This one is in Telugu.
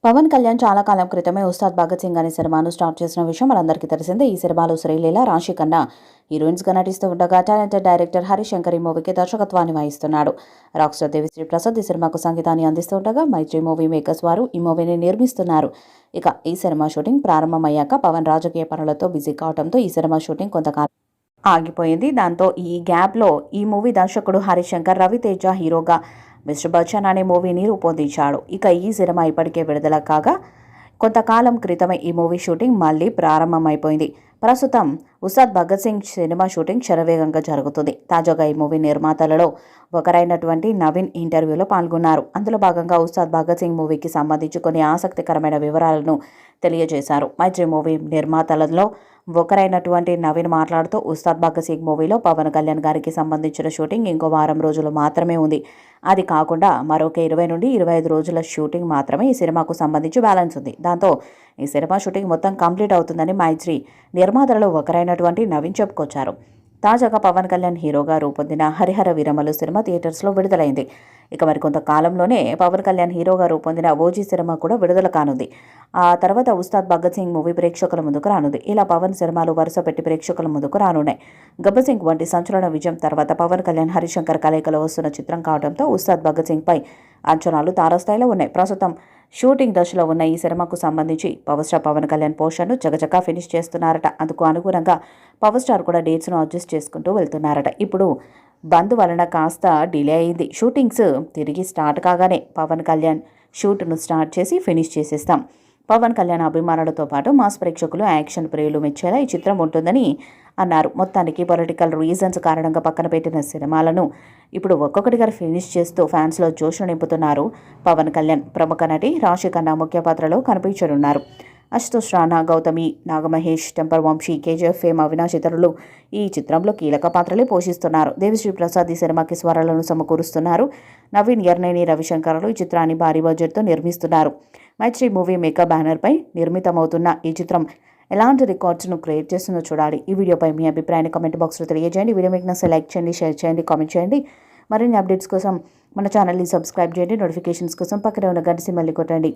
పవన్ కళ్యాణ్ చాలా కాలం క్రితమే ఉస్తాద్ భగత్ సింగ్ అనే సినిమాను స్టార్ట్ చేసిన విషయం మనందరికీ తెలిసిందే. ఈ సినిమాలో శ్రీలీల, రాశి ఖన్నా హీరోయిన్స్గా నటిస్తూ ఉండగా టాలెంటెడ్ డైరెక్టర్ హరిశంకర్ ఈ మూవీకి దర్శకత్వాన్ని వహిస్తున్నాడు. రాక్ స్టార్ దేవిశ్రీ ప్రసాద్ ఈ సినిమాకు సంగీతాన్ని అందిస్తూ ఉండగా మైత్రి మూవీ మేకర్స్ వారు ఈ మూవీని నిర్మిస్తున్నారు. ఇక ఈ సినిమా షూటింగ్ ప్రారంభమయ్యాక పవన్ రాజకీయ పనులతో బిజీ కావడంతో ఈ సినిమా షూటింగ్ కొంతకాలం ఆగిపోయింది. దాంతో ఈ గ్యాప్లో ఈ మూవీ దర్శకుడు హరిశంకర్ రవితేజ హీరోగా మిస్టర్ బచ్చన్ అనే మూవీని రూపొందించాడు. ఇక ఈ సినిమా ఇప్పటికే విడుదల కాగా కొంతకాలం క్రితమే ఈ మూవీ షూటింగ్ మళ్ళీ ప్రారంభమైపోయింది. ప్రస్తుతం ఉస్తాద్ భగత్ సింగ్ సినిమా షూటింగ్ శరవేగంగా జరుగుతుంది. తాజాగా ఈ మూవీ నిర్మాతలలో ఒకరైనటువంటి నవీన్ ఇంటర్వ్యూలో పాల్గొన్నారు. అందులో భాగంగా ఉస్తాద్ భగత్ సింగ్ మూవీకి సంబంధించి కొన్ని ఆసక్తికరమైన వివరాలను తెలియజేశారు. మైత్రి మూవీ నిర్మాతలలో ఒకరైనటువంటి నవీన్ మాట్లాడుతూ ఉస్తాద్ భగత్ సింగ్ మూవీలో పవన్ కళ్యాణ్ గారికి సంబంధించిన షూటింగ్ ఇంకో వారం రోజులు మాత్రమే ఉంది. అది కాకుండా మరొక 20 నుండి 25 రోజుల షూటింగ్ మాత్రమే ఈ సినిమాకు సంబంధించి బ్యాలెన్స్ ఉంది. దాంతో ఈ సినిమా షూటింగ్ మొత్తం కంప్లీట్ అవుతుందని మైత్రి నిర్మాతలలో ఒకరైనటువంటి నవీన్ చెప్పుకొచ్చారు. తాజాగా పవన్ కళ్యాణ్ హీరోగా రూపొందిన హరిహర వీరమల్లు సినిమా థియేటర్స్లో విడుదలైంది. ఇక మరికొంత కాలంలోనే పవన్ కళ్యాణ్ హీరోగా రూపొందిన ఓజీ సినిమా కూడా విడుదల కానుంది. ఆ తర్వాత ఉస్తాద్ భగత్ సింగ్ మూవీ ప్రేక్షకుల ముందుకు రానుంది. ఇలా పవన్ సినిమాలు వరుస పెట్టి ప్రేక్షకుల ముందుకు రానున్నాయి. గబ్బర్ సింగ్ వంటి సంచలన విజయం తర్వాత పవన్ కళ్యాణ్ హరిశంకర్ కలయికలో వస్తున్న చిత్రం కావడంతో ఉస్తాద్ భగత్ సింగ్ పై అంచనాలు తారాస్థాయిలో ఉన్నాయి. ప్రస్తుతం షూటింగ్ దశలో ఉన్న ఈ సినిమాకు సంబంధించి పవర్ స్టార్ పవన్ కళ్యాణ్ పోస్టర్ను చకచకా ఫినిష్ చేస్తున్నారట. అందుకు అనుగుణంగా పవర్ స్టార్ కూడా డేట్స్ను అడ్జస్ట్ చేసుకుంటూ వెళ్తున్నారట. ఇప్పుడు బంద్ వలన కాస్త డిలే అయింది. షూటింగ్స్ తిరిగి స్టార్ట్ కాగానే పవన్ కళ్యాణ్ షూట్ను స్టార్ట్ చేసి ఫినిష్ చేసేస్తాం. పవన్ కళ్యాణ్ అభిమానులతో పాటు మాస్ ప్రేక్షకులు, యాక్షన్ ప్రియులు మెచ్చేలా ఈ చిత్రం ఉంటుందని అన్నారు. మొత్తానికి పొలిటికల్ రీజన్స్ కారణంగా పక్కన పెట్టిన సినిమాలను ఇప్పుడు ఒక్కొక్కటిగా ఫినిష్ చేస్తూ ఫ్యాన్స్లో జోష్ను నింపుతున్నారు పవన్ కళ్యాణ్. ప్రముఖ నటి రాశి ఖన్నా ముఖ్య పాత్రలో కనిపించనున్నారు. అశుతోష్ రాణా, గౌతమి, నాగమహేష్, టెంపర్ వంశీ, కేజీఎఫ్ ఫేమ్, అవినాష్ ఇతరులు ఈ చిత్రంలో కీలక పాత్రలే పోషిస్తున్నారు. దేవిశ్రీ ప్రసాద్ ఈ సినిమాకి స్వరాలను సమకూరుస్తున్నారు. నవీన్, ఎర్నేని రవిశంకర్లు ఈ చిత్రాన్ని భారీ బడ్జెట్తో నిర్మిస్తున్నారు. మైత్రి మూవీ మేకర్ బ్యానర్పై నిర్మితమవుతున్న ఈ చిత్రం ఎలాంటి రికార్డ్స్ను క్రియేట్ చేస్తుందో చూడాలి. ఈ వీడియోపై మీ అభిప్రాయాన్ని కామెంట్ బాక్స్లో తెలియజేయండి. వీడియో మీకు నచ్చితే లైక్ చేయండి, షేర్ చేయండి, కామెంట్ చేయండి. మరిన్ని అప్డేట్స్ కోసం మన ఛానల్ని సబ్స్క్రైబ్ చేయండి. నోటిఫికేషన్స్ కోసం పక్కనే ఉన్న గంట సింబల్ని కొట్టండి.